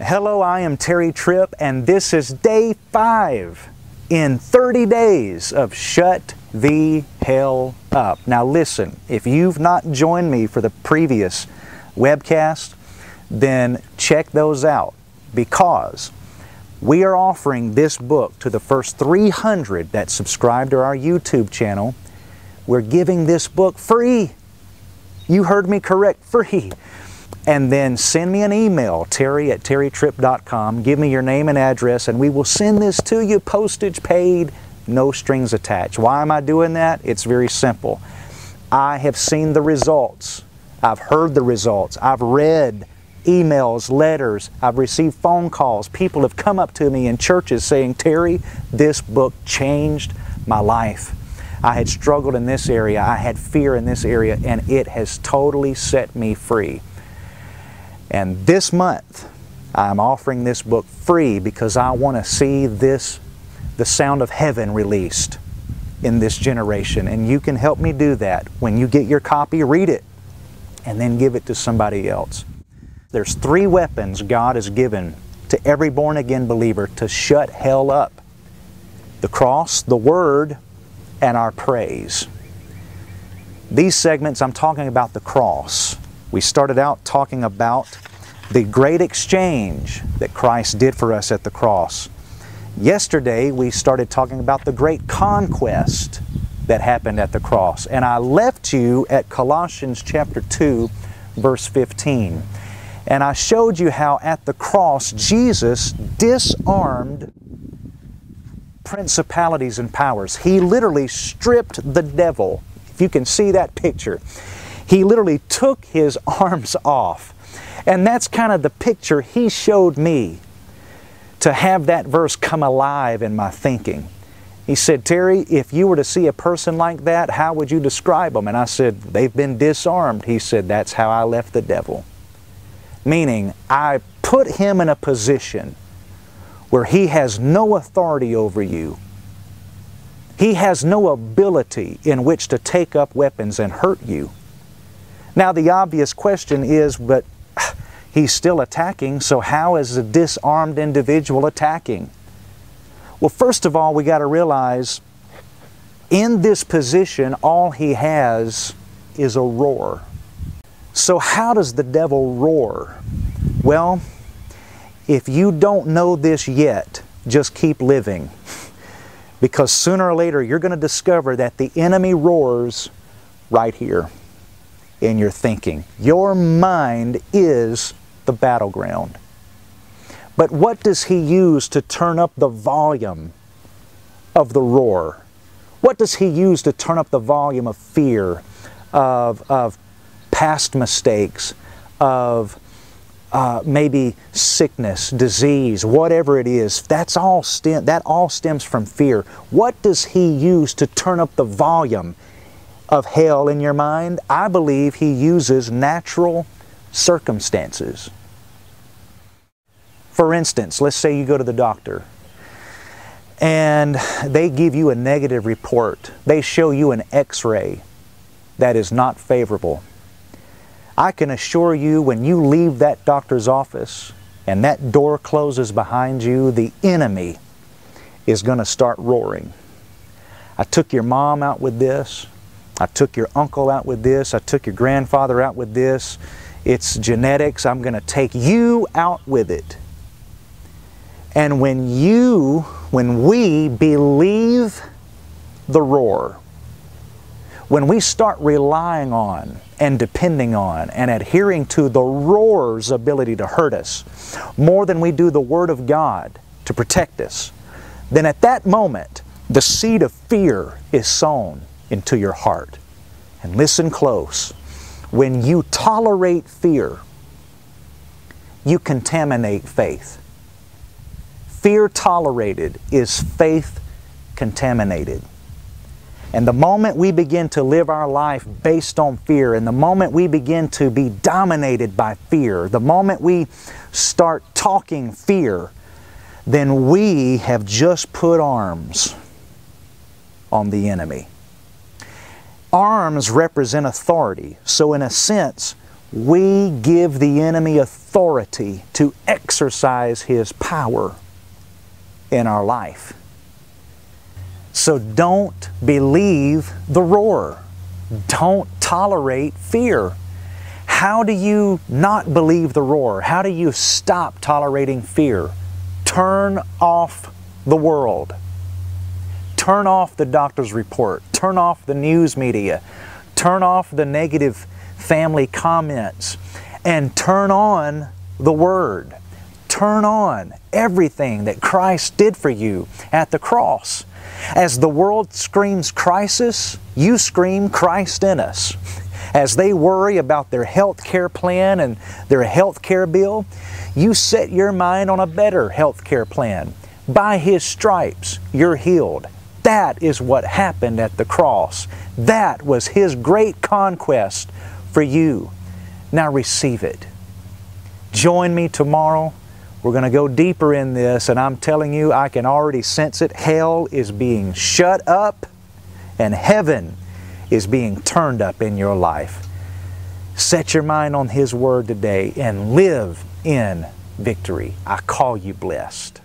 Hello, I am Tripp, and this is day 5 in 30 days of Shut the Hell Up. Now listen, if you've not joined me for the previous webcast, then check those out, because we are offering this book to the first 300 that subscribe to our YouTube channel. We're giving this book free. You heard me correct, free. And then send me an email, terry@terrytripp.com. Give me your name and address, and we will send this to you, postage paid, no strings attached. Why am I doing that? It's very simple. I have seen the results. I've heard the results. I've read emails, letters. I've received phone calls. People have come up to me in churches saying, Terry, this book changed my life. I had struggled in this area. I had fear in this area, and it has totally set me free. And this month, I'm offering this book free because I want to see the sound of heaven released in this generation. And you can help me do that. When you get your copy, read it, and then give it to somebody else. There's 3 weapons God has given to every born-again believer to shut hell up: the cross, the Word, and our praise. These segments, I'm talking about the cross. We started out talking about the great exchange that Christ did for us at the cross. Yesterday, we started talking about the great conquest that happened at the cross. And I left you at Colossians chapter 2, verse 15. And I showed you how at the cross, Jesus disarmed principalities and powers. He literally stripped the devil. If you can see that picture. He literally took his arms off. And that's kind of the picture he showed me to have that verse come alive in my thinking. He said, Terry, if you were to see a person like that, how would you describe them? And I said, they've been disarmed. He said, that's how I left the devil. Meaning, I put him in a position where he has no authority over you. He has no ability in which to take up weapons and hurt you. Now the obvious question is, but he's still attacking, so how is a disarmed individual attacking? Well, first of all, we got to realize in this position, all he has is a roar. So how does the devil roar? Well, if you don't know this yet, just keep living. Because sooner or later, you're going to discover that the enemy roars right here in your thinking. Your mind is the battleground. But what does he use to turn up the volume of the roar? What does he use to turn up the volume of fear, of past mistakes, of maybe sickness, disease, whatever it is? That all stems from fear. What does he use to turn up the volume of hell in your mind? I believe he uses natural circumstances. For instance, let's say you go to the doctor and they give you a negative report. They show you an X-ray that is not favorable. I can assure you, when you leave that doctor's office and that door closes behind you, the enemy is going to start roaring. I took your mom out with this. I took your uncle out with this. I took your grandfather out with this. It's genetics. I'm going to take you out with it. And when we believe the roar, when we start relying on and depending on and adhering to the roar's ability to hurt us more than we do the Word of God to protect us, then at that moment, the seed of fear is sown into your heart. And listen close. When you tolerate fear, you contaminate faith. Fear tolerated is faith contaminated. And the moment we begin to live our life based on fear, and the moment we begin to be dominated by fear, the moment we start talking fear, then we have just put arms on the enemy. Arms represent authority. So in a sense, we give the enemy authority to exercise his power in our life. So don't believe the roar. Don't tolerate fear. How do you not believe the roar? How do you stop tolerating fear? Turn off the world. Turn off the doctor's report. Turn off the news media. Turn off the negative family comments. And turn on the Word. Turn on everything that Christ did for you at the cross. As the world screams crisis, you scream Christ in us. As they worry about their health care plan and their health care bill, you set your mind on a better health care plan. By His stripes, you're healed. That is what happened at the cross. That was His great conquest for you. Now receive it. Join me tomorrow. We're going to go deeper in this, and I'm telling you, I can already sense it. Hell is being shut up, and heaven is being turned up in your life. Set your mind on His Word today and live in victory. I call you blessed.